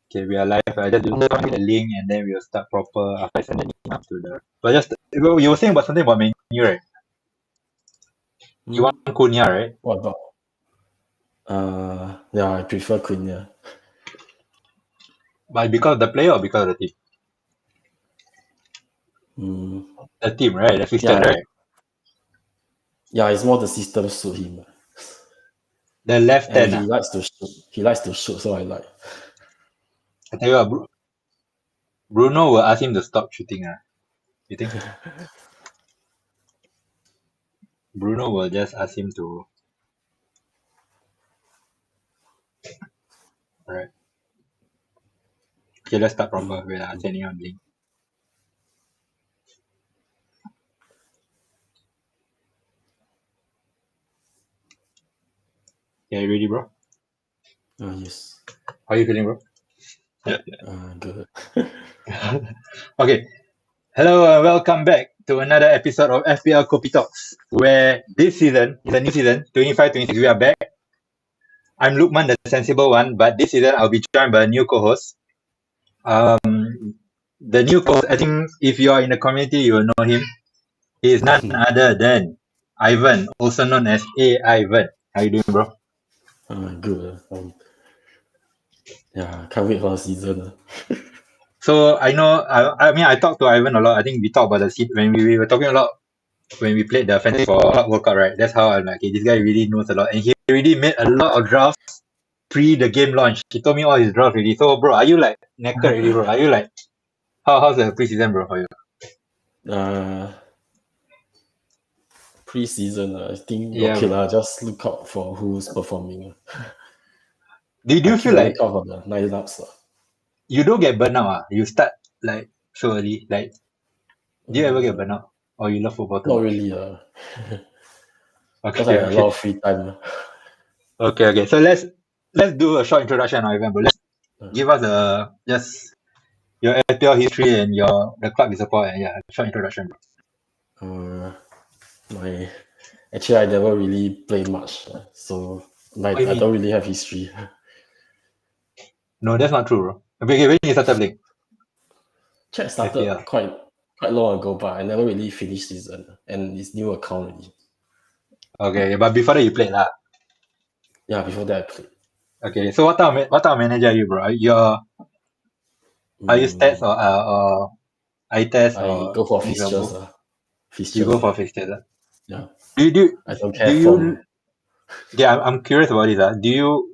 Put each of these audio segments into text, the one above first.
Okay, we are live. I just send the link and then we'll start proper after I send the link up to the. But just you were saying about something about menu, right? You want Cunha, right? What about? Yeah, I prefer Cunha. But because of the player or because of the team? The team, right? The system, Yeah, right? yeah, it's more the system suit him, The left and 10. he likes to shoot. He likes to shoot, so I like. I tell you what, Bruno will ask him to stop shooting. You think? Bruno will just ask him to. Alright. Okay, let's start proper. Wait, sending out link. Yeah, you ready, bro? Yes. How are you feeling, bro? Good. Okay. Hello and welcome back to another episode of FPL Kopi Talks, where this season is a new season, 25-26. We are back. I'm Lukman, the sensible one, but this season I'll be joined by a new co-host. The new co-host, I think if you are in the community, you will know him. He is none other than Ivan, also known as A. Ivan. How you doing, bro? Good. Yeah, can't wait for the season. So I know, I mean, I talked to Ivan a lot. I think we talked about the seat when we were talking a lot when we played the Fantasy for World Cup, right? That's how I'm like, okay, this guy really knows a lot. And he already made a lot of drafts pre the game launch. He told me all his drafts already. So, bro, are you like knackered already, bro? Are you like, how's the preseason, bro, for you? Pre-season, I think Yeah, okay bro. lah. Just look out for who's performing. Do I you keep feel a like lookout for the lineups. you don't get burnout? You start like so early. Like, do you ever get burnout? Or you love football too Not much? really, because I Okay, have a okay. lot of free time. Okay. So let's do a short introduction on Ivan, bro. Let's give us a just your FPL history and the club you support and yeah, short introduction, bro. Uh, my Actually, I never really play much, so What like do you I don't mean? really have history. No, that's not true, bro. Okay, when you started playing Chat started FPL? quite long ago, but I never really finished season, and it's new account already. Okay, but before that you played lah. Yeah, before that I played. Okay, so what type of manager are you, bro? Are you stats or eye test I or go for mix of fixtures. both? You Fixtures. go for fixtures. Yeah, Do you do I don't do care you? form. Yeah, I'm curious about this.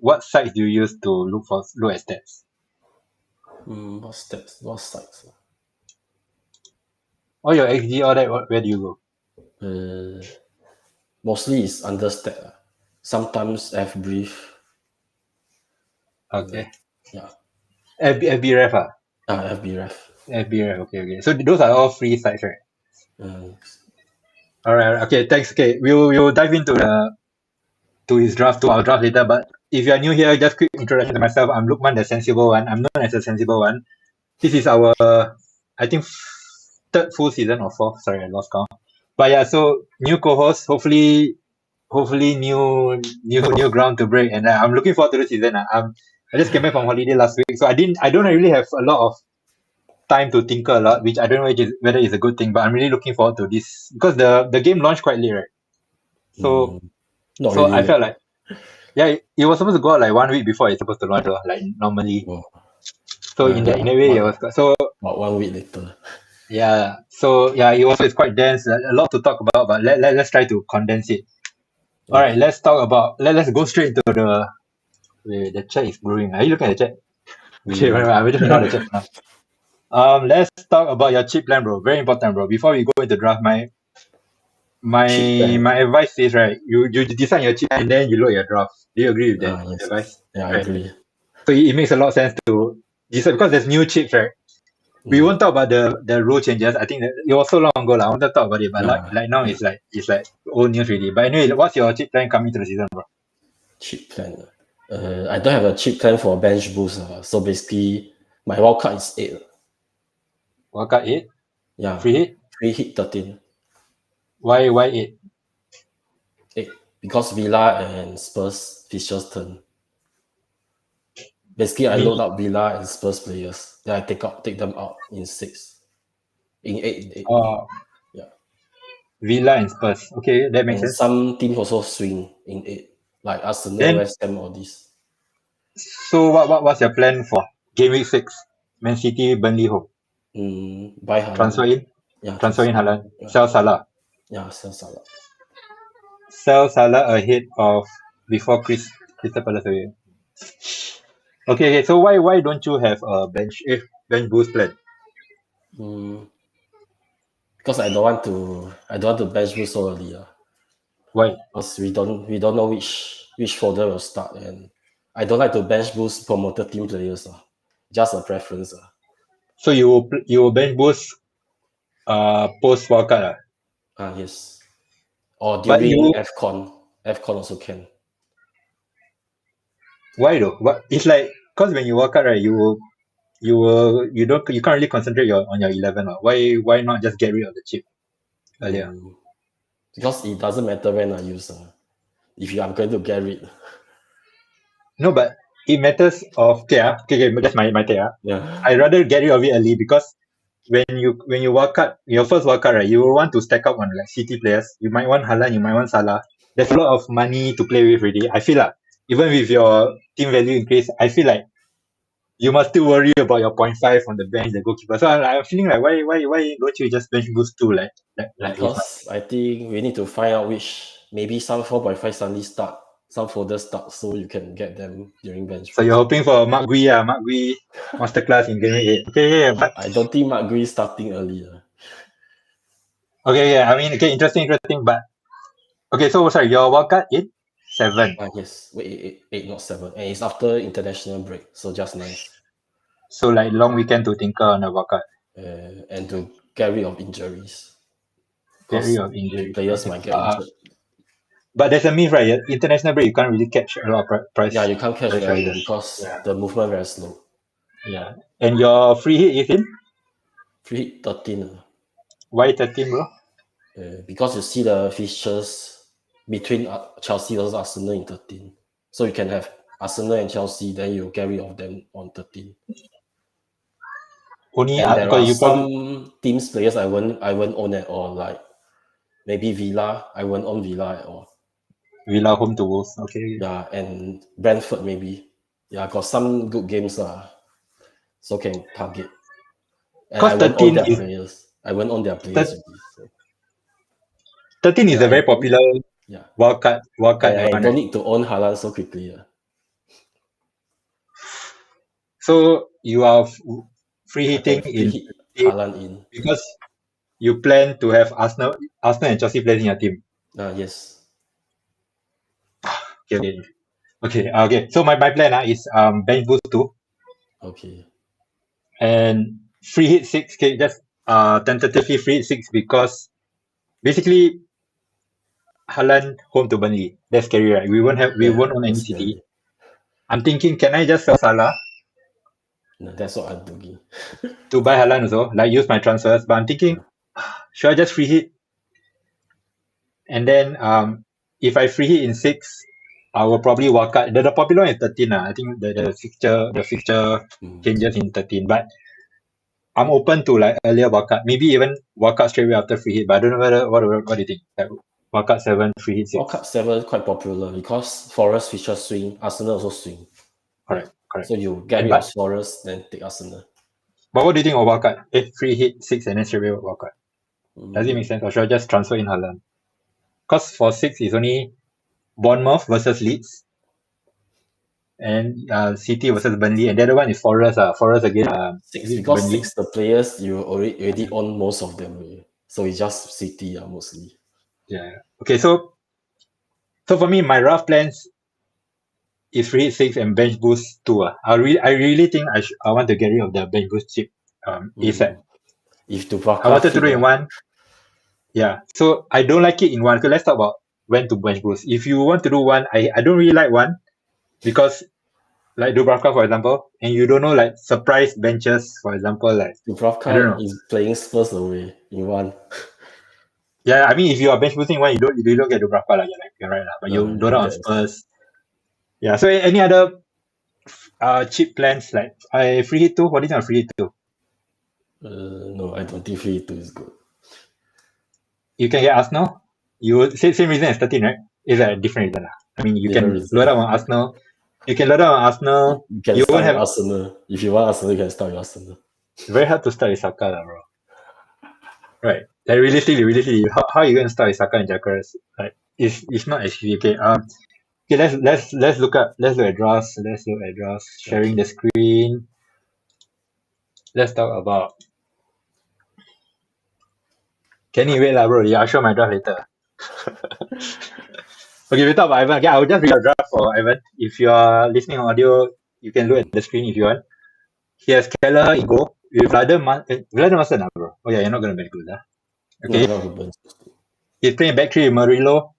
What sites do you use to look at stats? What steps? What sites? All your XG, all that. Where do you go? Mostly it's under stat. Sometimes F brief. Okay, Yeah, FB ref ah. FB ref. FB ref. Okay. So those are all free sites, right? Uh, All right. Okay. Thanks. Okay. We'll dive into our draft later. But if you are new here, just quick introduction to myself. I'm Lukman, the sensible one. I'm known as the sensible one. This is our, I think, third full season or fourth. Sorry, I lost count. But yeah, so new co-host. Hopefully new ground to break. And I'm looking forward to the season. I just came back from holiday last week, so I don't really have a lot of time to tinker a lot, which I don't know whether it's a good thing. But I'm really looking forward to this because the game launched quite late, right? So Not so really I felt late. like yeah, it was supposed to go out like 1 week before it's supposed to launch, like normally. Oh, So in a way, it was so about 1 week later. yeah. So yeah, it's quite dense. A lot to talk about, but let's try to condense it. All right, Okay. let's talk about let's go straight into the wait, the chat is brewing. Are you looking at the chat? Okay, right. I will just ignore the chat now. Let's talk about your chip plan, bro. Very important, bro. Before we go into draft, my Cheap plan. my advice is right. You decide your chip and then you load your draft. Do you agree with that Yes. advice? Yeah, I Right. agree. So it makes a lot of sense to decide because there's new chips, right? We won't talk about the rule changes. I think that it was so long ago. I want to talk about it, but Yeah, like now yeah. it's like old news really. But anyway, what's your chip plan coming to the season, bro? Cheap plan. I don't have a cheap plan for bench boost. So basically, my wild card is 8. Wildcard 8, Yeah, free hit. free hit 13. Why 8? 8. Because Villa and Spurs fixtures turn. Basically, I Me, load up Villa and Spurs players. Then I take them out in 6. In 8. uh, Yeah. Villa and Spurs. Okay, that makes And sense. some teams also swing in 8. Like Arsenal, Then, West Ham, all this. so what's your plan for game week 6? Man City, Burnley home. Buy Haaland. Transfer in, Yeah, transfer in Haaland. Yeah, Sell Salah. yeah, sell Salah. Sell Salah ahead of before Crystal Palace away. Okay, so why don't you have a bench boost plan? Mm, because I don't want to bench boost so early. Why? Because we don't know which folder will start, and I don't like to bench boost promoted team players. Just a preference. So you will bench boost post wildcard Yes. Or but during FCon. FCon also can. why though? What it's like because when you wildcard right, you can't really concentrate on your 11 Why not just get rid of the chip earlier? Because it doesn't matter when I use. If you are going to get rid. No, but it matters of okay, that's my take. Yeah. I rather get rid of it early because when you wildcard your first wildcard right, you will want to stack up on like City players. You might want Haaland, you might want Salah. There's a lot of money to play with already. I feel like even with your team value increase, I feel like you must still worry about your point five on the bench, the goalkeeper. So I'm feeling like why don't you just bench boost two like Osman? Because I think we need to find out which maybe some 4.5 suddenly start, some folders start, so you can get them during bench So you're boost. hoping for Mark Gui masterclass in game week 8. Okay, yeah, but I don't think Mark Gui starting earlier. okay, yeah. I mean, okay, interesting, but okay. So sorry, your wildcard in 7. Yes, wait, 8, not 7, and it's after international break, so just nice. So like long weekend to tinker on the wildcard. And to get rid of injuries, Theory because of injury. players might get injured. But there's a myth, right? International break, you can't really catch a lot of price. Yeah, you can't catch Price very rises. because Yeah, the movement very slow. yeah. And your free hit is in Free hit 13. why 13, bro? Because you see the fixtures between Chelsea versus Arsenal in 13. So you can have Arsenal and Chelsea, then you get rid of them on 13. Only And there are because you probably some teams players I won't own at all, like maybe Villa, I won't own Villa at all. Villa home to Wolves. Okay. Yeah, and Brentford maybe. Yeah, got some good games so can target. And I Because won't own 13 their is players. I won't own their players thir- already. So 13 is yeah, a very popular yeah. wildcard And I one, don't right? need to own Haaland so quickly. So you are free I can hitting free in hit 13 Haaland in. because you plan to have Arsenal and Chelsea players in your team. Yes. Okay. So my plan is bench boost 2 Okay. and free hit 6. Okay, just tentatively free hit 6 because basically Haaland home to Burnley. That's scary, right? We Yeah, won't own any that's City. scary. I'm thinking, can I just sell Salah No, that's what I'm doing. to buy Haaland also? Like use my transfers. But I'm thinking, Yeah. should I just free hit? And then if I free hit in 6, I will probably walk out. The popular one is 13. I think the fixture changes in 13. But I'm open to like earlier walkout. Maybe even walkout straight away after free hit. But I don't know what do you think? Like walkout 7, free hit 6. World Cup 7 quite popular because Forest feature swing, Arsenal also swing. Correct. So you get And rid of but Forest, then take Arsenal. what do you think of walkout? If free hit 6 and then straight away walkout. Does it make Mm, sense? Or should I just transfer in Haaland? Because for 6 is only Bournemouth versus Leeds and City versus Burnley, and the other one is Forest. Forest again. Is 6 it because Burnley? 6 the players you already own most of them. So it's just City mostly. Yeah. Okay. So for me, my rough plans is free hit 6 and bench boost 2. I really think I want to get rid of the bench boost chip. ASAP. If I Dubravka wanted to fit, do it in one. Yeah. So I don't like it in one. So let's talk about when to bench boost. If you want to do one, I don't really like one because like Dubravka, for example, and you don't know like surprise benches, for example, like I don't Dubravka know. is playing Spurs away in one. Yeah, I mean, if you are bench boosting one, you don't get Dubravka, like you're right, but you You don't don't on get Spurs. Yeah. So any other cheap plans like free hit 2. What do you think of free hit 2? No, I don't think free 2 is good. You can get Arsenal. You would same reason as 13, right? It's a different reason. I mean, you Different can reason. load up on Arsenal. You can load up on Arsenal. You can You start won't with have. Arsenal. If you want Arsenal, you can start with Arsenal. It's very hard to start with Saka, bro. Right. Like realistically, how are you going to start with Saka and Jackers? Like, it's not actually okay. Okay, let's look at drafts. Let's look at drafts. Sharing the screen. Let's talk about. Kenny, wait lah, bro. Yeah, I'll show my draft later. Okay, we talk about Ivan. Okay, I will just read your draft for Ivan. If you are listening on audio, you can look at the screen if you want. He has Keller in goal with Vlad Master, bro. Oh yeah, you're not gonna be good, huh? Okay. No, He's playing back three with Murillo,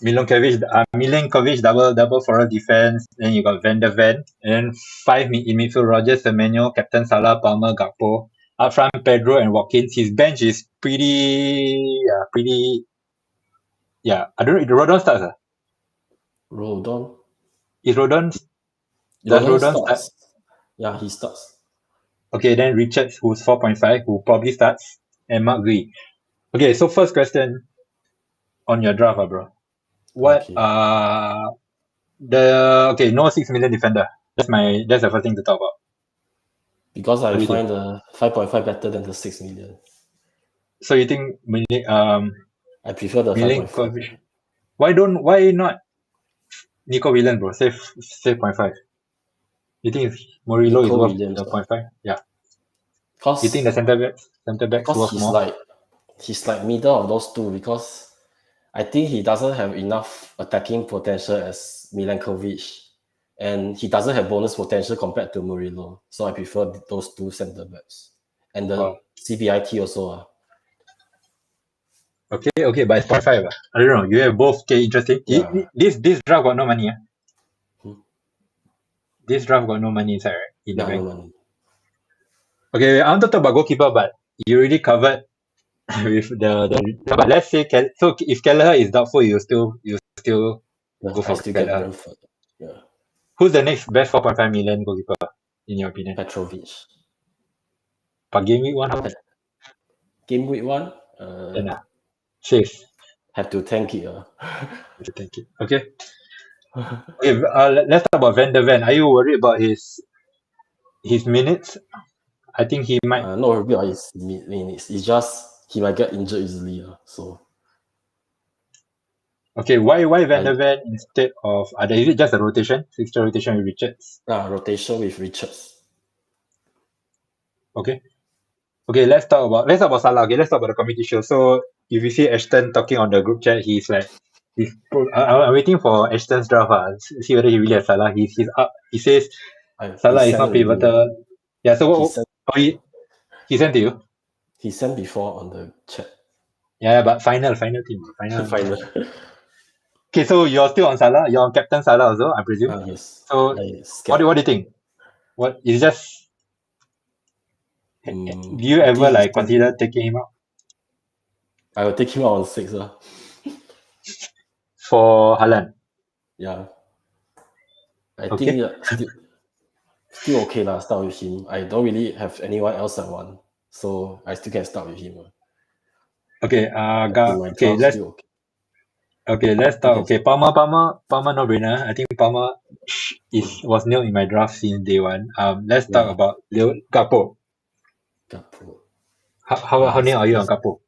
Milenkovic double forward defense. Then you got Van der Ven. And then five in midfield: Rogers, Semenyo, Captain Salah, Palmer, Gakpo. Up front, Pedro and Watkins. His bench is pretty. I don't know. Rodon starts. Rodon. Is Rodon? Does Rodon start? Starts. Yeah, he starts. Okay, then Richards, who's 4.5, who probably starts, and Mark Gui. Okay, so first question on your draft, bro. What no 6 million defender. That's the first thing to talk about. Because I find the 5.5 better than the 6 million. So you think I prefer the 5.5. Why not Nico Williams, bro? Save 0.5. You think Murillo is worth the 0.5? Yeah. Cause you think the centre backs worth more? He's like middle of those two because I think he doesn't have enough attacking potential as Milenkovic, and he doesn't have bonus potential compared to Murillo. So I prefer those two centre backs and the CBIT also. Okay, but it's 0.5. I don't know. You have both. Okay, interesting. Yeah. This draft got no money. This draft got no money inside, right? In the bank. No money. Okay, I want to talk about goalkeeper, but you already covered with the. But let's say so if Kelleher is doubtful, you still go for Kelleher. Yeah. Who's the next best 4.5 million goalkeeper in your opinion? Petrovic. But game week 1, how? Game week 1. Safe. Have to tank it. Have to tank it. Okay. Okay. Let's talk about Van der Ven. Are you worried about his minutes? I think he might. Not worried about his minutes. It's just he might get injured easily. So. Okay. Why Van der Ven instead of is it just a rotation? Fixture rotation with Richards? Rotation with Richards. Okay. Okay, let's talk about Salah. Okay, let's talk about the committee show. So if you see Ashton talking on the group chat, I'm waiting for Ashton's draft. See whether he really has Salah. He's up. He says Salah is not pivotal. Yeah. So he sent to you. He sent before on the chat. Yeah, but final team. Final. Okay, so you're still on Salah. You're on Captain Salah also, I presume. Yes. So what do you think? What is just? Do you ever consider taking him out? I will take him out on 6. For Haaland? Yeah. I think still okay lah. Start with him. I don't really have anyone else I want, so I still can start with him. Okay. Let's talk. Okay, Palmer no brainer. I think Palmer was nil in my draft since day one. Let's talk about Gakpo. How near are you on Gakpo?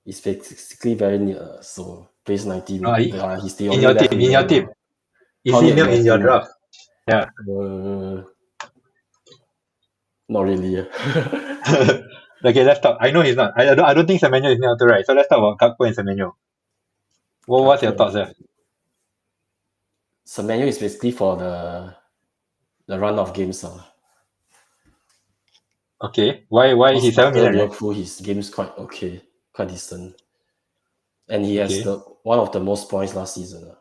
He's basically very near, so plays 90 minutes. He's the in your team. Is he near in your draft? Yeah. Not really. Okay, let's talk. I know he's not. I don't think Semenyo is near to right. So let's talk about Gakpo and Semenyo. What's your thoughts there? Semenyo is basically for the run of games. Okay. Why he's 7 million? Liverpool, his game is quite okay, quite decent, and he has one of the most points last season.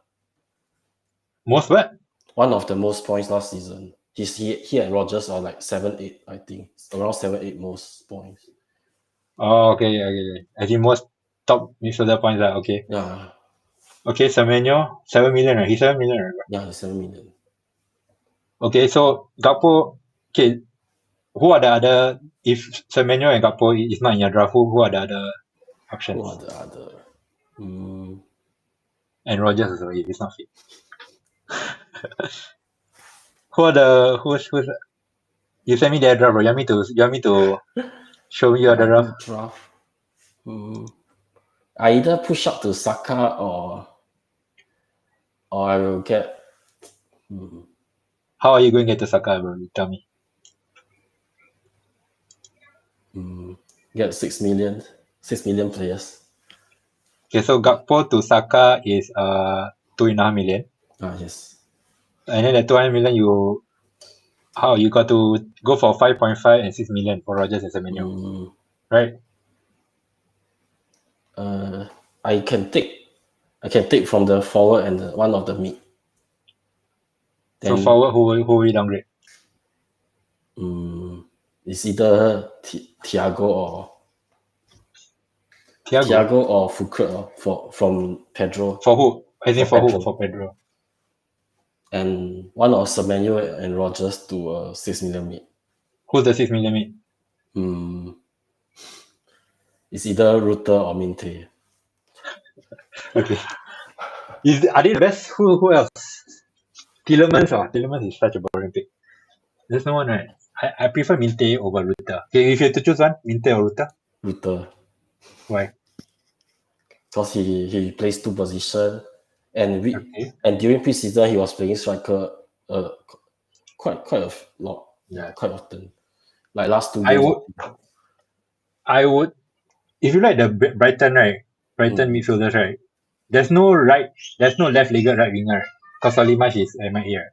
Most what? One of the most points last season. He and Rogers are like 7-8, I think. Around 7-8 most points. Oh, okay. I think most top midfielder points are okay. Yeah. Okay, Semenyo, 7 million, right? He's 7 million, right? Yeah, he's 7 million. Okay, so Gakpo. Okay, who are the other? If Semenyo and Gakpo is not in your draft, who are the other options? Who are the other? And Rogers also, if he's not fit. Who are the who's you send me their draft, bro. You want me to show you the draft? Draft. I either push up to Saka or I will get. How are you going to get to Saka, bro? You tell me. Get 6 million players. Okay, so Gakpo to Saka is 2.5 million. Yes. And then the 200 million you got to go for 5.5 and 6 million for Rogers and Semenyo. Right? I can take from the forward and one of the mid. So forward, who will we downgrade? It's either Thiago or Foucault from Pedro. For who? I think for Pedro. Who? For Pedro. And one of Semenyo and Rogers to 6 million mid. Who's the 6 million mid? It's either Rutter or Minte. Okay. Are they the best? Who else? Tielemans is such a boring pick. There's no one, right? I prefer Minte over Rutter. Okay, if you have to choose one, Minte or Rutter? Rutter. Why? Because he plays two positions, and during preseason he was playing striker quite a lot. Yeah, quite often. Like last 2 games. I would. If you like the Brighton, right? Brighton midfielders, right? There's no left-legged right winger because Solimash is MIA. Right?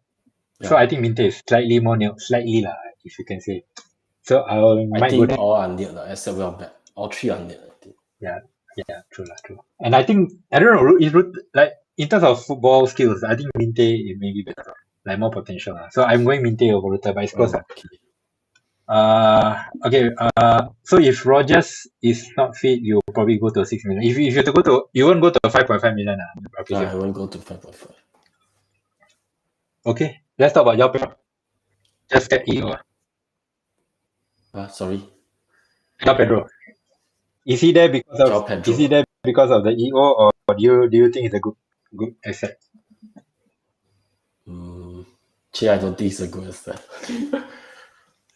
Yeah. So I think Minte is slightly more slightly lah, if you can say. So I think all are near except Welbeck. All three are near, I think. Yeah, true. And I think I don't know, is like in terms of football skills, I think Minte is maybe better, like more potential. So I'm going Minte over Rutter, but it's close. Okay. So if Rogers is not fit, you probably go to 6 million. If you have to go to, you won't go to 5.5 million. I won't go to 5.5. Okay, let's talk about your pick. Just get EO. Sorry. João Pedro. Is he there because of the EO, or do you think it's a good asset? I don't think it's a good asset.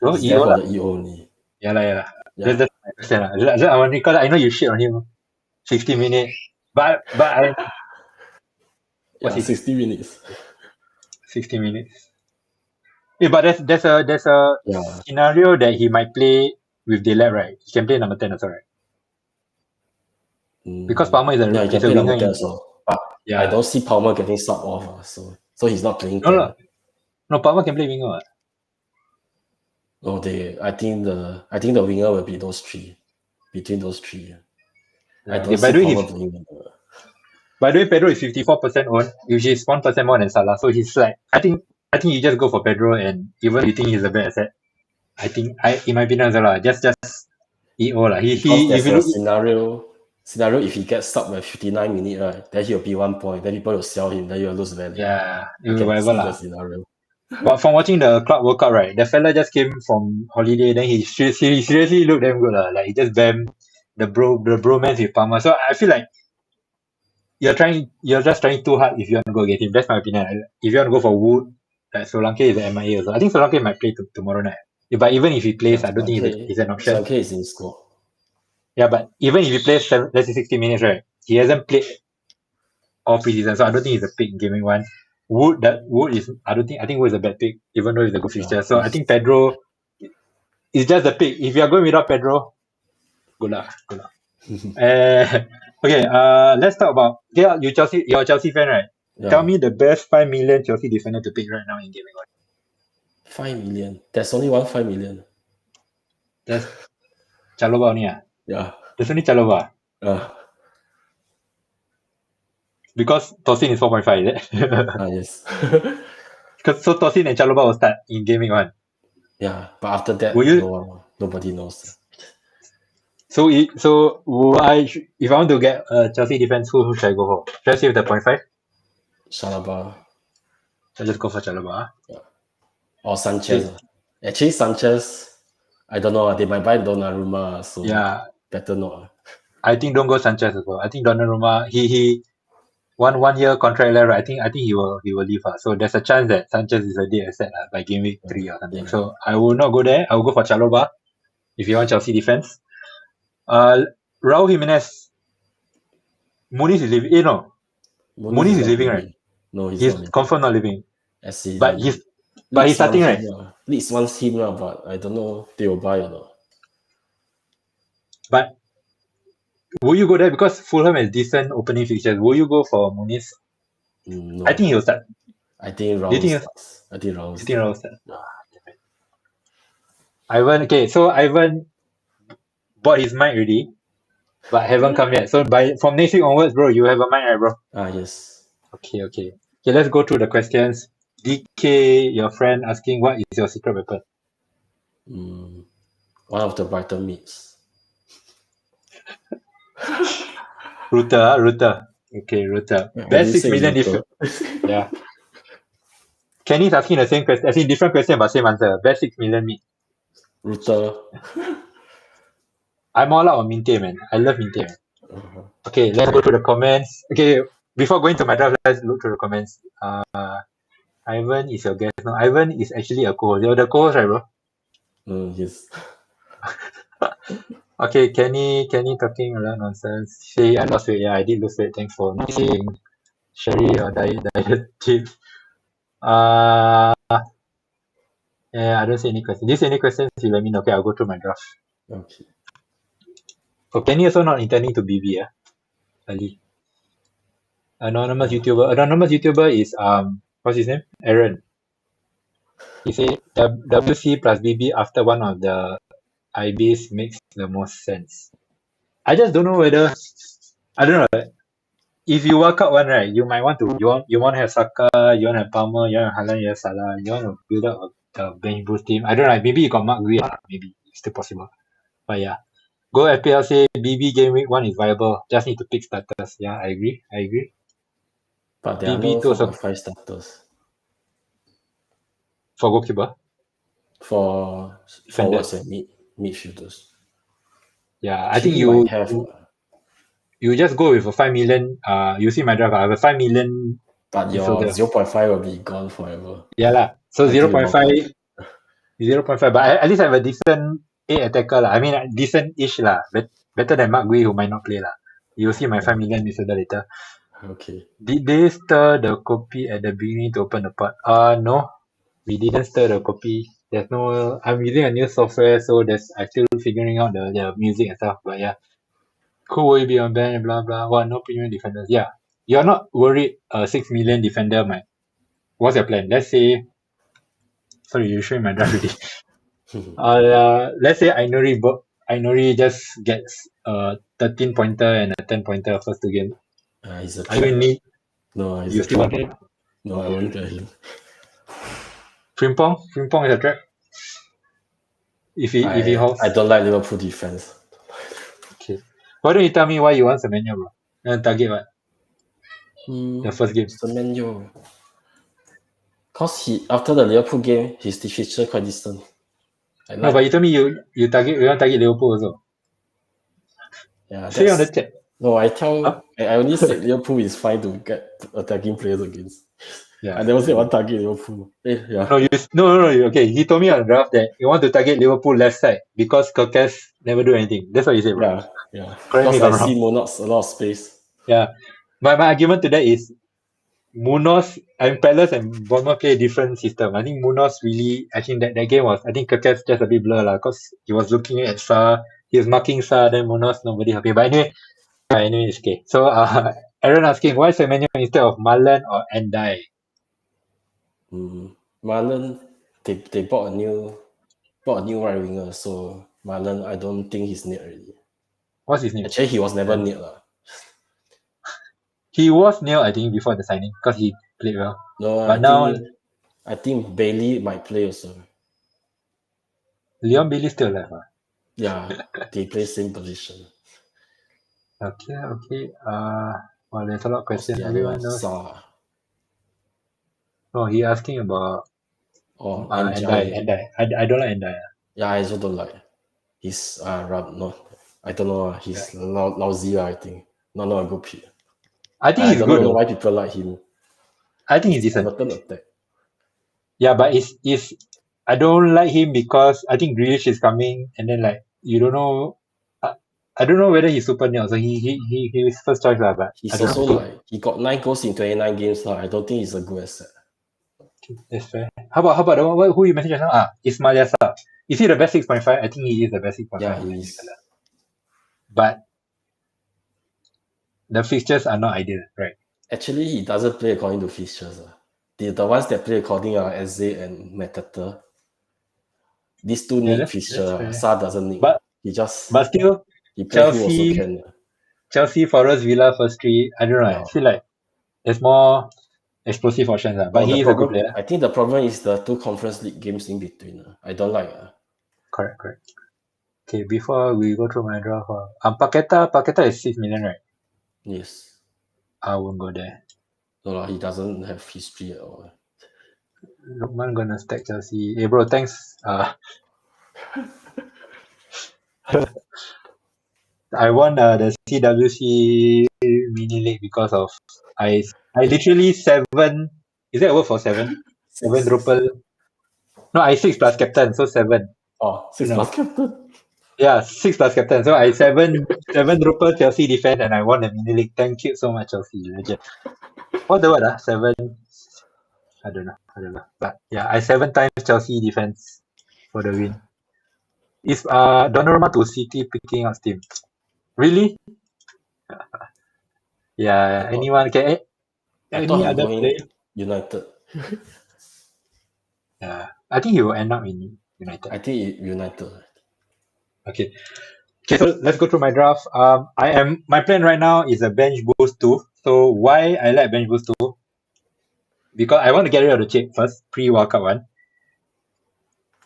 So it's EO for the EO only. Yeah. That's my question. Because I know you shit on him. 60 minutes. But I... What's 60 minutes? 60 minutes. Yeah, but there's a scenario that he might play with Delap, right? He can play number 10 also, right? Because Palmer is a winger. But I don't see Palmer getting subbed off, so he's not playing. No, Palmer can play winger. No, I think the winger will be those three. Between those three. I don't see Palmer playing winger. By the way, Pedro is 54% owned, which is 1% more than Salah. So he's like, I think you just go for Pedro, and even if you think he's a bad asset, I think in my opinion, Salah just EO lah. There's a scenario if he gets stuck with 59 minutes, right? Then he'll be 1 point. Then people will sell him. Then you'll lose value. Yeah, whatever lah. But from watching the club World Cup, right, the fella just came from holiday. Then he seriously looked damn good lah. Like he just bammed the bromance with Palmer. So I feel like you're just trying too hard if you want to go get him. That's my opinion. If you want to go for Wood, like Solanke is the MIA also. I think Solanke might play tomorrow night. But even if he plays, I don't think it's an option. Solanke is in score. Yeah, but even if he plays, let's say 60 minutes, right? He hasn't played all preseason, so I don't think he's a pick in gaming one. Wood is, I think Wood is a bad pick, even though it's a good fixture. So I think Pedro is just the pick. If you are going without Pedro, good luck. Okay, let's talk about, you're a Chelsea fan, right? Yeah. Tell me the best 5 million Chelsea defender to pick right now in gaming one. 5 million? There's only 5 million. There's Chalobah only, Yeah. There's only Chalobah. Because Tosin is 4.5, is it? Yes. So Tosin and Chalobah will start in gaming one. Yeah, but after that, nobody knows. So if I want to get Chelsea defense, who should I go for? Should I save the 0.5? Chalobah. I'll just go for Chalobah. Yeah. Or Sanchez. Actually, Sanchez, I don't know. They might buy Donnarumma, so Yeah, better not. I think don't go Sanchez as well. I think Donnarumma he one year contract left. Right? I think he will leave. So there's a chance that Sanchez is a dead asset by game week 3 or something. Yeah. So I will not go there. I will go for Chalobah if you want Chelsea defense. Raul Jimenez, Muniz is leaving. No, Muniz is not leaving, right? leaving. No, he's He's not leaving. confirmed not leaving. SC But leaving. he's starting, right? Leeds wants him, but I don't know if they will buy or not. But will you go there because Fulham has decent opening fixtures? Will you go for Muniz? No. I think he'll start. I think Do you think Raul starts. I think Raul You think Raul start? Yeah. Ivan, okay, so Ivan bought his mic already, but haven't come yet. So from next week onwards, bro, you have a mic, right, bro? Yes. Okay. Okay, let's go through the questions. DK, your friend, asking what is your secret weapon? One of the Brighton meets. Router. Okay, router. Best 6 million difference. Yeah. Kenny's asking the same question, asking different question but same answer. Best 6 million meat. Router. I'm all out on Minte, man. I love Minte, man. Okay, let's go through the comments. Okay, before going to my draft, let's look through the comments. Ivan is your guest. No, Ivan is actually a co-host. You're the co-host, right, bro? Yes. Okay, Kenny talking a lot of nonsense. Say I lost weight. Yeah, I did lose weight. Thanks for noticing. Sherry or diet tip. Yeah, I don't see any questions. Do you see any questions? You let me know. Okay, I'll go through my draft. Okay. So Kenny also not intending to BB, Ali. Anonymous YouTuber is what's his name? Aaron. He said WC plus BB after one of the IBs makes the most sense. I just don't know whether I don't know. If you work out one, right, you might want to you want to have Saka, you want to have Palmer, you want to have Haaland, you have Salah, you want to build up a bench boost team. I don't know. Maybe you got Mark Gui, maybe it's still possible. But yeah, go FPL say BB game week 1 is viable. Just need to pick starters. Yeah, I agree. But there are BB no two also 4.5 starters. for goalkeeper. For forwards and midfielders. Yeah, I think you just go with a 5 million. You see my draft. I have a 5 million. But your 0.5 will be gone forever. Yeah lah. So 0.5. But at least I have a decent attacker lah. I mean decent-ish lah. Better than Mark Gui who might not play lah. You'll see my 5 million midfielder later. Okay. Did they stir the copy at the beginning to open the pot? No. We didn't stir the copy. There's no. I'm using a new software, so I'm still figuring out the music and stuff. But yeah, who will be on bench? Blah blah. What? No premium defenders. Yeah, you're not worried. 6 million defender, man. What's your plan? Let's say. Sorry, you're showing my draft already. Let's say Ainuri just gets a 13 pointer and a 10 pointer first 2 games. He's a Are you in need? No, you still want it? No, I won't get him. Frimpong is a trap. If he holds. I don't like Liverpool defense. Okay. Why don't you tell me why you want Semenyo, bro? Target what? The first game. Semenyo. Cause after the Liverpool game, his defeature quite distant. No, but you told me you want target Liverpool also. Yeah. Say on the chat. No, I only said Liverpool is fine to get attacking players against. Yeah. I never said one target Liverpool. Yeah. No. Okay, he told me on the draft that you want to target Liverpool left side because Kirkes never do anything. That's what you said, bro. Yeah. Correct me if I'm I see wrong. Munoz a lot of space. Yeah. My argument to that is Munoz and Palace and Bournemouth play a different system. I think Munoz really, I think that game was, I think Kirkes just a bit blur lah because he was looking at Sa, he was marking Sa, then Munoz nobody happy. But anyway, it's okay. So Aaron asking why Semenyo instead of Malan or Endai? Malan, they bought a new right winger, so Malan, I don't think he's near already. What's his name? Actually, he was never near lah. He was near, I think, before the signing because he played well. No, but I think Bailey might play also. Leon Bailey still alive. Yeah, they play same position. Okay. Well, there's a lot of questions. Everyone knows. Sa. Oh, he asking about. Oh, Andai. I don't like Andai. Yeah, I also don't like. He's no, I don't know. He's lousy. I think not a good pick. I think I he's don't good know though. why people like him. I think he's He's decent. Everton attack. Yeah, but it's I don't like him because I think Grealish is coming, and then like you don't know. I don't know whether he's super new. So he's first choice lah, but I He's don't also know. like he got 9 goals in 29 games. I don't think he's a good asset. That's fair. How about the one who you mentioned just now? Ismail Yassar. Is he the best 6.5? I think he is the best 6.5. Yeah, he is. But the fixtures are not ideal, right? Actually, he doesn't play according to fixtures. The ones that play according are Eze and Matata. These two need That's fixture. fair. Sa doesn't need. But still, he play who also Chelsea, can. Chelsea, Forest, Villa, first three. I don't know. I feel like there's more explosive options. But he is a good player. I think the problem is the 2 Conference League games in between. I don't like. Correct. Okay, before we go through my draft, Paqueta is 6 million, right? Yes. I won't go there. No, he doesn't have history at all. Lukman gonna stack Chelsea. Hey bro, thanks. I won the CWC mini league because of I literally 7. Is that a word for 7? 7 triple. No, I 6 plus captain, so 7. Oh, 6 plus captain. Yeah, 6 plus captain. So I 7 triple Chelsea defense and I won the mini league. Thank you so much, Chelsea. Legend. What the word? 7. I don't know. But yeah, I 7 times Chelsea defense for the win. Is Donnarumma to City picking up steam? Really? Yeah, anyone can. I thought Any he other going player? United. Yeah, I think he will end up in United. I think United. Okay, so let's go through my draft. My plan right now is a bench boost 2. So why I like bench boost 2? Because I want to get rid of the chip first, pre-World one.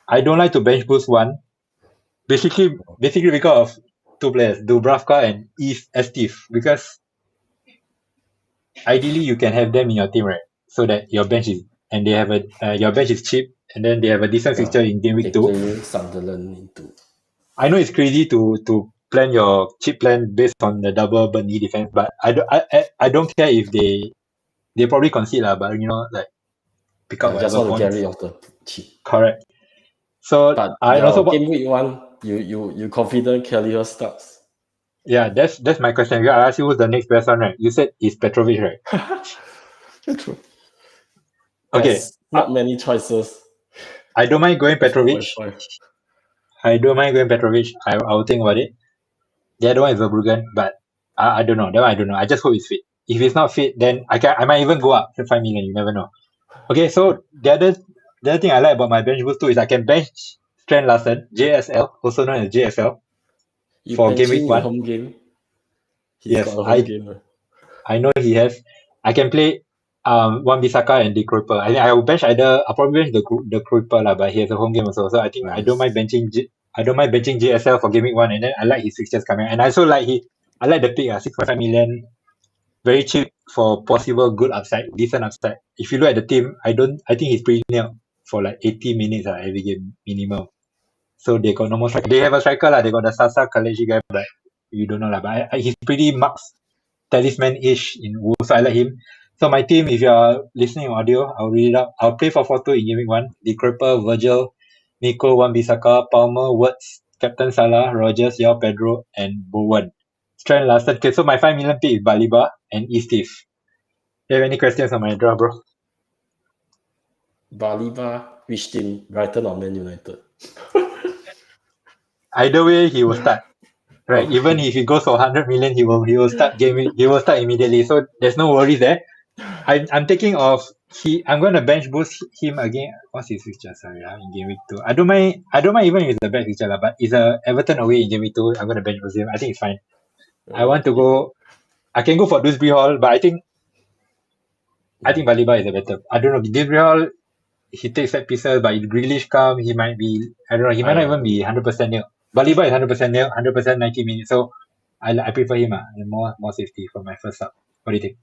I don't like to bench boost 1. Basically because of 2 players, Dubravka and Steve. Because ideally you can have them in your team, right? So that your bench is and they have your bench is cheap, and then they have a decent fixture in game week 2. Play Sunderland into. I know it's crazy to plan your cheap plan based on the double Burnley defense, but I don't care if they probably concede lah, but like pick up just whatever want to get points. rid of the cheap. Correct. So But and also game week 1, you confident Kelly starts? Yeah, that's my question. I asked you who's the next best one, right? You said it's Petrovic, right? True. Okay. There's not many choices. I don't mind going Petrovic. 4.5. I will think about it. The other one is Verbruggen, but I don't know. That one I don't know. I just hope it's fit. If it's not fit, then I might even go up to 5 million. You never know. Okay, so the other thing I like about my bench boost too is I can bench Strand Larsen, JSL, also known as JSL, for game week 1. Home game. Yes, got a home game. I know he has. I can play Wan Bissaka and De Kuyper. I think I will bench I'll probably bench the Kuyper lah, but he has a home game also. So I think Nice. I don't mind benching JSL for game week 1, and then I like his fixtures coming. And I also like I like the pick 6.5 million, very cheap for possible good upside, decent upside. If you look at the team, I think he's pretty near for like 80 minutes every game minimum. So they got no more striker. They have a striker lah. They got the Sasa Kaleji guy, but you don't know lah. But he's pretty marks talisman-ish in Wolves, so I like him. So my team, if you are listening on audio, I'll read it out. I'll play for 4-2 in game week 1. De Kuyper, Virgil, Nico, Wan-Bissaka, Palmer, Wirtz, Captain Salah, Rogers, Yao Pedro, and Bowen. Strand Larsen. Okay, so my 5 million pick is Baliba and Steve. Do you have any questions on my draw, bro? Baliba, which team? Brighton or Man United? Either way, he will start. Right, even if he goes for 100 million, he will start he will start immediately. So there's no worries there. I'm thinking of I'm gonna bench boost him again. What's his fixture? Sorry, in game week 2. I don't mind even if it's a bad fixture, but it's a Everton away in game week 2. I'm gonna bench boost him. I think it's fine. I want to go. I can go for Dewsbury Hall, but I think Baliba is the better. I don't know. Dewsbury Hall, he takes set pieces, but if Grealish come, he might be. I don't know. He might not even be 100% nil. Baliba is 100% nil, 100% 90 minutes. So I prefer him. More safety for my first sub. What do you think?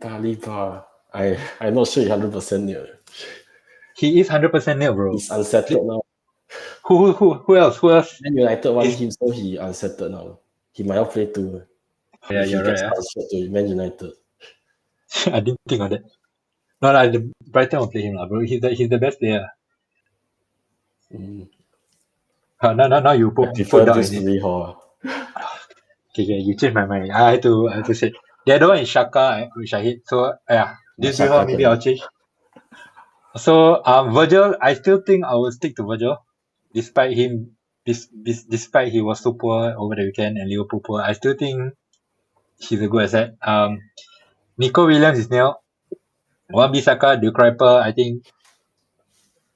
Baliba, I'm not sure 100% near. He is 100% nil, bro. He's unsettled now. Who else? Who else? Man United want him, so he unsettled now. He might not play too. Yeah, if he you're gets right. transferred to Man United. I didn't think of that. No, like the Brighton will play him, bro. He's the best player. Mm. Now you I put prefer down this in to it. be Hall. Okay, you changed my mind. I had to say the other one is Shaka, which I hate. So yeah, this Shaka before maybe can I'll change. So Virgil, I still think I will stick to Virgil, despite him, despite he was so poor over the weekend and Liverpool poor. I still think he's a good asset. Nico Williams is nil. Wan-Bissaka, De Kuyper, I think,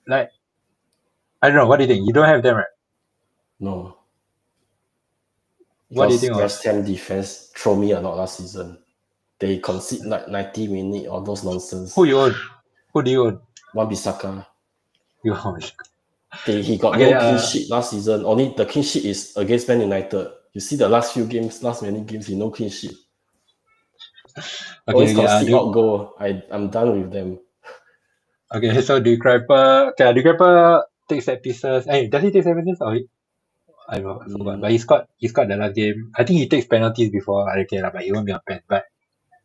like, I don't know. What do you think? You don't have them, right? no. What do you Because think of? West Ham defense throw me a lot last season. They concede like 90 minutes or those nonsense. Who you own? Who do you own? Wan-Bissaka. You own. He got Okay, no clean sheet last season. Only the clean sheet is against Man United. You see the last many games, he no clean sheet. Always concede out goal. I'm done with them. Okay, so De Kuyper, De Kuyper takes set pieces. Hey, does he take set pieces or I forgot. But he scored the last game. I think he takes penalties before. Okay, but he won't be on pen. But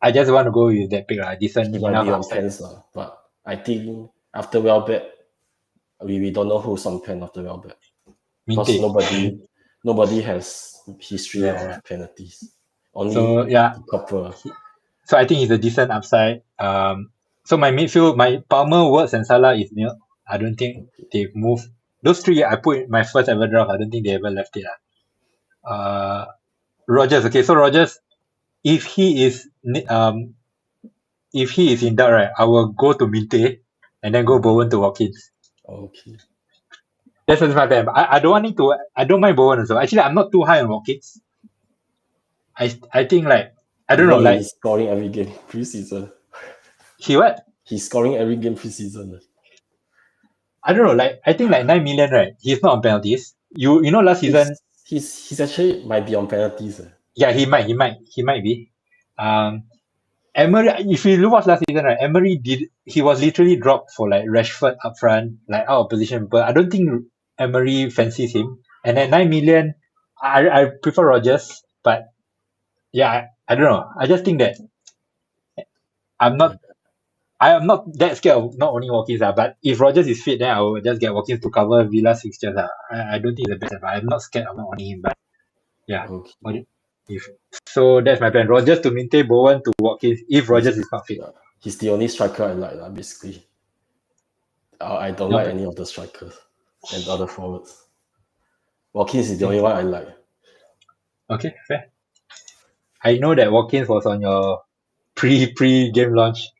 I just want to go with that pick, decent He might enough be on upside. pens, but I think after Welbeck, we don't know who's on pen after Welbeck. Because nobody has history of penalties. Only so yeah. Copper. So I think he's a decent upside. So my midfield, my Palmer, Wirtz, and Salah is nil. I don't think they've moved. Those three I put in my first ever draft. I don't think they ever left it. Rogers. Okay, so Rogers, if he is in doubt, right, I will go to Minte and then go Bowen to Watkins. Okay. That's my plan. I don't mind Bowen also. Actually, I'm not too high on Watkins. I think like I don't know, like he's scoring every game preseason. He what? He's scoring every game preseason. I don't know, like I think like 9 million, right? He's not on penalties. You know last season he's actually might be on penalties. Yeah, he might be. Emery, if you watch last season, right, he was literally dropped for like Rashford up front, like out of position. But I don't think Emery fancies him. And at 9 million, I prefer Rogers. But yeah, I don't know. I just think that I am not that scared of not owning Watkins, but if Rogers is fit, then I will just get Watkins to cover Villa's fixtures. I don't think it's the best, but I'm not scared of not owning him. But yeah, Okay. So that's my plan. Rogers to Minte, Bowen to Watkins if Rogers is not fit. Yeah. He's the only striker I like, basically. I don't like any of the strikers and the other forwards. Watkins is the only one I like. Okay, fair. I know that Watkins was on your pre-game launch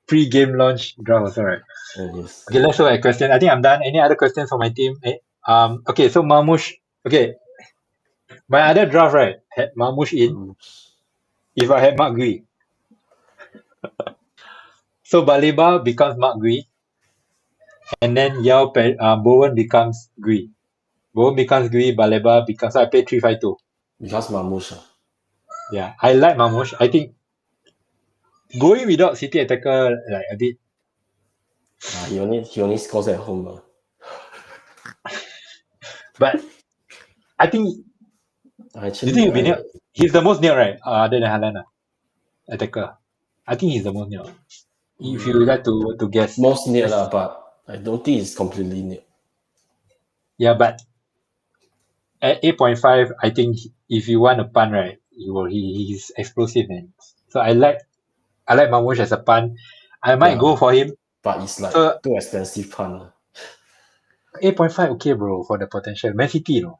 draft also, right? Yes. Okay, let's look at questions. I think I'm done. Any other questions for my team? Okay, so Marmoush. Okay, my other draft, right, had Marmoush in. If I had Mark Gui. So Baleba becomes Mark Gui. And then Bowen becomes Gui. Bowen becomes Gui, Baleba becomes... So I played 3-5-2. Because Marmoush. Yeah, I like Marmoush. I think going without City attacker, like a bit... He only scores at home. But I think... Actually, you think he'll be he's the most near, right? Other than Haaland, attacker. I think he's the most near. If you like to guess. Most near, but I don't think it's completely near. Yeah, but at 8.5, I think if you want a pun, right, he's explosive, man. So I like Marmoush as a pun. I might go for him. But it's like too expensive pun. 8.5, okay, bro, for the potential. Man City, you know.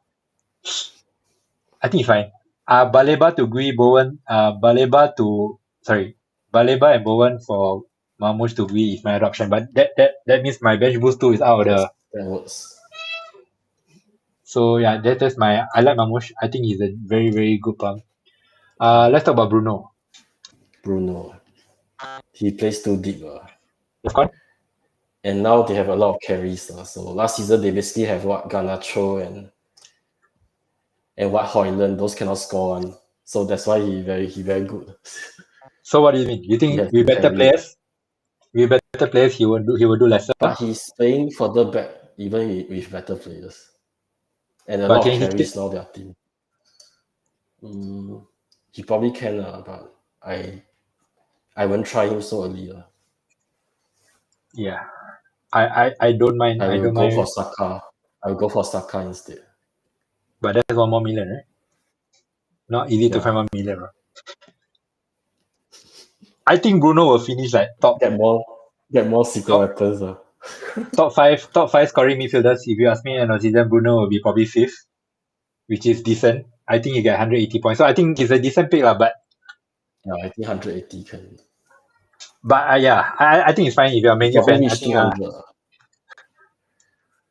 I think it's fine. Baleba to Gui, Bowen. Baleba and Bowen for Marmoush to Gui is my other option. But that means my bench boost 2 is out of the... That works. So yeah, that's I like Marmoush. I think he's a very, very good pump. Let's talk about Bruno. He plays too deep. That's correct. And now they have a lot of carries. So last season they basically have Garnacho and Højlund. Those cannot score one. So that's why he very good. So what do you mean? You think we better players? with better players, he will do lesser. But he's playing further back, even with better players. And a But lot of can he carries now their team. He probably can, but I won't try him so early. Yeah. I don't mind. I I will don't go mind. for Saka. I will go for Saka instead. But that's 1 more million, right? Not easy to Yeah. find 1 million, bro. I think Bruno will finish like Get more secret weapons. top five scoring midfielders. If you ask me, end of season, Bruno will be probably fifth, which is decent. I think he get 180 points. So I think it's a decent pick, but Yeah, I think 180 can. yeah, I think it's fine if you're a He Man U probably fan. I reach think 200.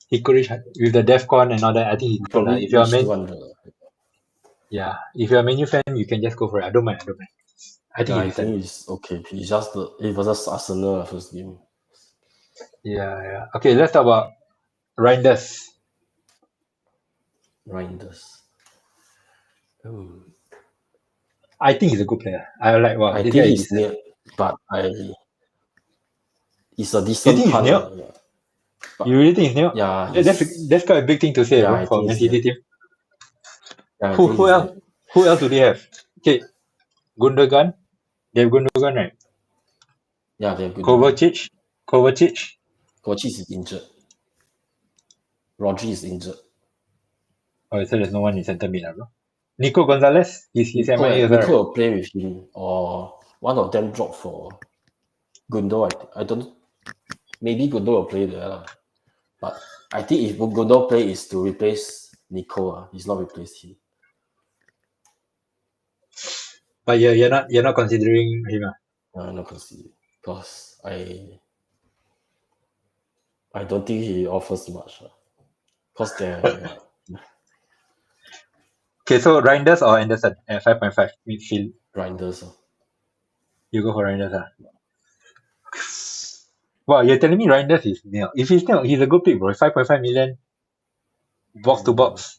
he could reach with the DEFCON and all that. I think he He could. probably If you're a reach Man, 200. if you're a Man U fan, you can just go for it. I don't mind. I think Yeah, I it's decent. think it's okay. He's just it versus Arsenal first game. Yeah. Okay, let's talk about Reinders. Reinders. I think he's a good player. I like, wow, I this think guy is he's decent. near, but he's a You decent think he's punt. new? But You really think he's new? yeah, That's quite a big thing to say, yeah, bro, I for think Man he's City near. team. Yeah, I Who think who he's else? near. Who else do they have? Okay, Gundogan. They have Gundogan, right? Yeah, they're good. Kovacic. Kovacic is injured. Rodri is injured. Oh, so there's no one in centre mid, bro. Nico Gonzalez. He's MIA as well, Nico right? will play with him, or one of them drop for Gundo. I don't. Maybe Gundo will play there, but I think if Gundo play is to replace Nico. He's not replace him. But you're not considering him. I'm not considering because I don't think he offers much. Because they're Okay, so Reinders or Anderson at 5.5 midfield. grinders. You go for Reinders, Wow, you're telling me Reinders is nil. If he's nil, he's a good pick, bro. 5.5 million box to box.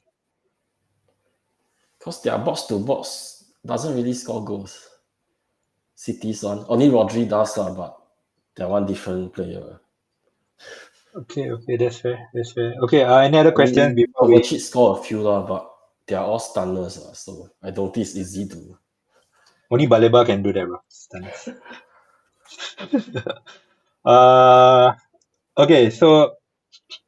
Because their box to box doesn't really score goals. City's one. Only Rodri does, but they're one different player. Okay, that's fair. Okay, any other questions before we... Kovacic score a few, but they are all stunners, so I don't think it's easy to... Only Baleba can do that, bro. Stunners. Okay, so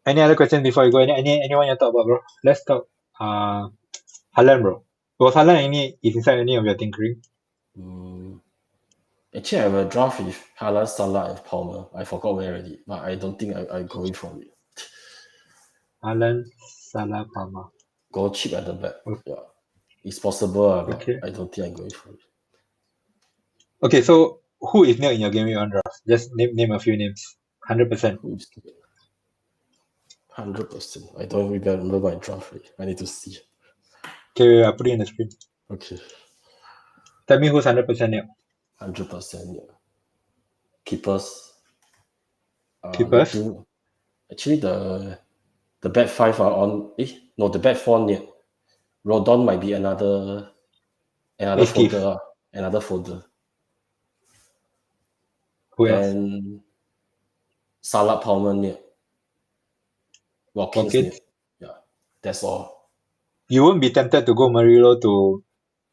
any other questions before we go? Anyone you talk about, bro? Let's talk Haaland, bro. Was Haaland inside any of your tinkering? Actually, I have a draft with Haaland, Salah, and Palmer. I forgot where already, but I don't think I'm going for it. Haaland, Salah, Palmer. Go cheap at the back. Okay. Yeah, it's possible, but Okay. I don't think I'm going for it. Okay, so who is new in your game week on draft? Just name a few names. 100%. 100%. I don't remember my draft rate. I need to see. Okay, wait, I'll put it in the screen. Okay. Tell me who's 100% new. 100%. Yeah. Keepers. Keepers? Actually, the back five are on. No, the back four near. Rodon might be another folder. Another folder. Who else? And Salah, Palmer near. Watkins near. Yeah, that's all. You won't be tempted to go Murillo to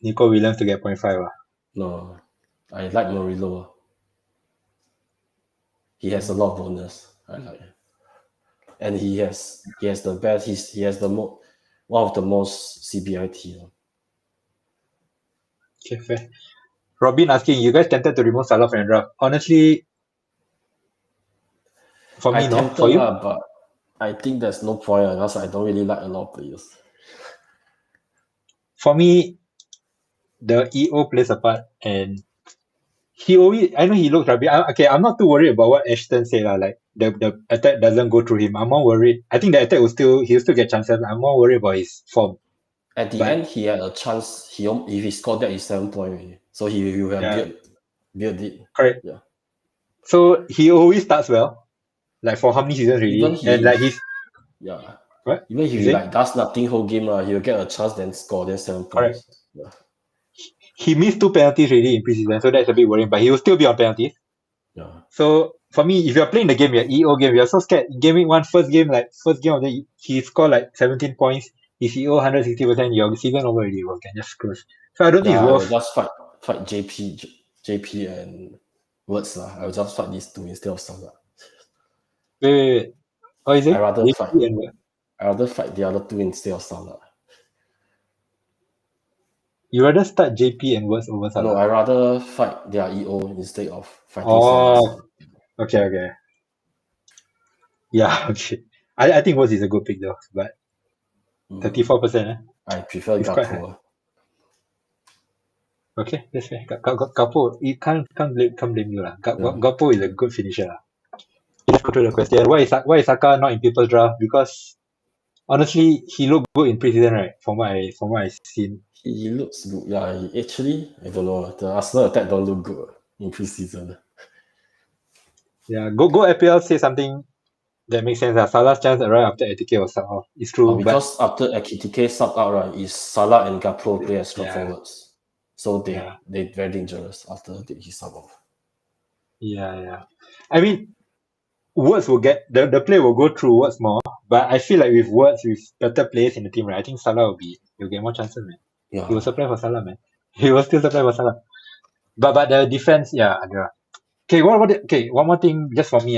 Nico Williams to get 0.5. No, I like Murillo. He has a lot of bonus. I like it. And he has the best. He has one of the most CBIT. Okay, fair. Robin asking, you guys tempted to remove Salah from your draft? Honestly, for me, no. For you? But I think there's no point because I don't really like a lot of players. For me, the EO plays a part, and I know he looks rubbish. I'm not too worried about what Ashton said. Like the attack doesn't go through him. I'm more worried. I think the attack he'll still get chances. I'm more worried about his form. At the end, he had a chance. If he scored that, is 7 point. So he will have built it. Correct. Yeah. So he always starts well. Like for how many seasons already? What? Even if he does nothing whole game, he will get a chance, then score, then 7 points. Correct. Yeah. He missed 2 penalties already in preseason, so that's a bit worrying. But he will still be on penalties. Yeah. So for me, if you're playing the game, your EO game, you're so scared. Game week one, first game of the he scored like 17 points. His EO 160%, your season over already, bro. Can just close. So I don't think Yeah, it's I will worth. just fight JP and Words lah. I will just fight these two instead of Salah. Wait. What is I it? rather fight. JP and what? I rather fight the other two instead of Salah. You rather start JP and words over No, Salah? I rather fight their EO instead of fighting Oh, Salah's. okay. Yeah, okay. I think words is a good pick though, but 34%. I prefer It's quite high. Gakpo. Okay, that's fair. Gakpo, you can't blame you lah. Gakpo is a good finisher lah. Let's go to the question. Why is Saka not in people's draft? Because honestly, he looked good in preseason, right? From what I've seen. He looks good. Yeah, actually, I don't know. The Arsenal attack don't look good in preseason. Yeah, go FPL say something that makes sense. Salah's chance arrived after ATK was subbed off. It's true, Because after KTK subbed out, right, is Salah and Gakpo play as strong forwards. So they're very dangerous after he sub off. Yeah. I mean, Words will get the play will go through Words more, but I feel like with Words with better players in the team, right? I think Salah will get more chances, man. Yeah. He will supply for Salah, man. He will still supply for Salah. But the defense, yeah, okay. One more thing just for me,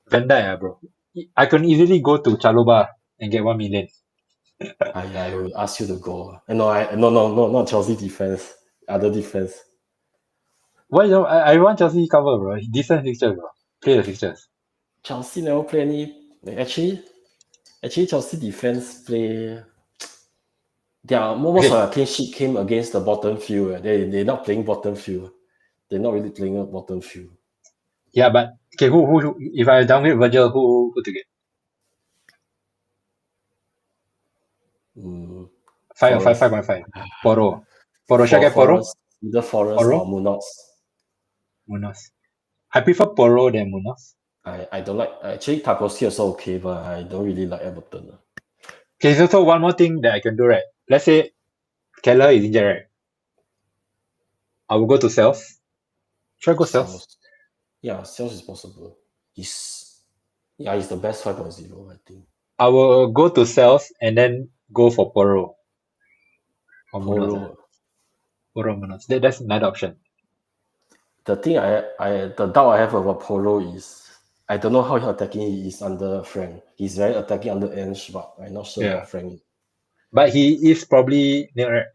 Van Dijk, bro. I can easily go to Chaloba and get 1 million. I will ask you to go. No, not Chelsea defense. Other defense. Why I want Chelsea cover, bro? Decent fixtures, bro. Play the fixtures. Chelsea never play any. Actually, Chelsea defense play. Most of their clean sheet came against the bottom field. They're not playing bottom field. They're not really playing bottom field. Yeah, but okay, who if I downgrade Virgil, who to get? 5.5. Poro. Should I get Poro? Either Forest or Munoz. I prefer Poro than Munoz. I don't like. Actually, Tarkowski also okay, but I don't really like Everton. Okay, so one more thing that I can do, right? Let's say Keller is injured, right? I will go to Sales. Should I go Sales? Yeah, Sales is possible. He's the best 5.0, I think. I will go to Sales and then go for Poro. Poro Munoz. That's another option. The thing the doubt I have about Poro is I don't know how attacking he is under Frank. He's very attacking under Ange, but I'm not sure about Frank. But he is probably near, right?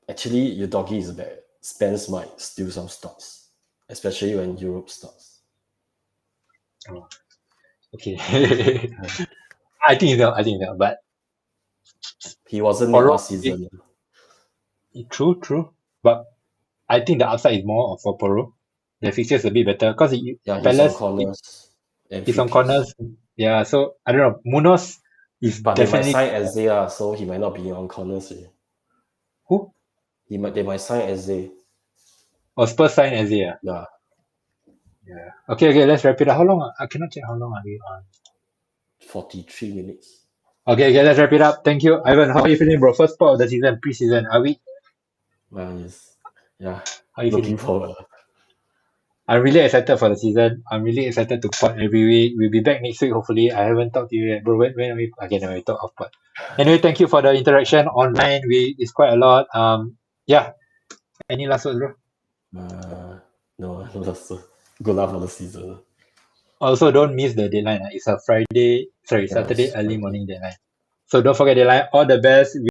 Actually, your doggy is bad. Spence might steal some stocks, especially when Europe starts. Oh, okay. I think so. But he wasn't last season. True. But I think the upside is more for Poro. The fixture is a bit better because he's on corners. Yeah, so I don't know. Munoz is but definitely. They might sign Eze, so he might not be on corners. Who? They might sign Eze. Or Spurs sign Eze. Yeah. Okay. Let's wrap it up. How long? I cannot check how long are we on. 43 minutes. Okay. Let's wrap it up. Thank you, Ivan. How are you feeling, bro? First part of the season, pre-season. Are we? Yes. Yeah. How are you looking feeling? Forward. I'm really excited for the season. I'm really excited to pod every week. We'll be back next week, hopefully. I haven't talked to you yet, bro. When are we? Again, we talk off pod. Anyway, thank you for the interaction online. It's quite a lot. Yeah. Any last words, bro? No last words. Good luck for the season. Also, don't miss the deadline. It's a Saturday early morning deadline. So don't forget deadline. All the best.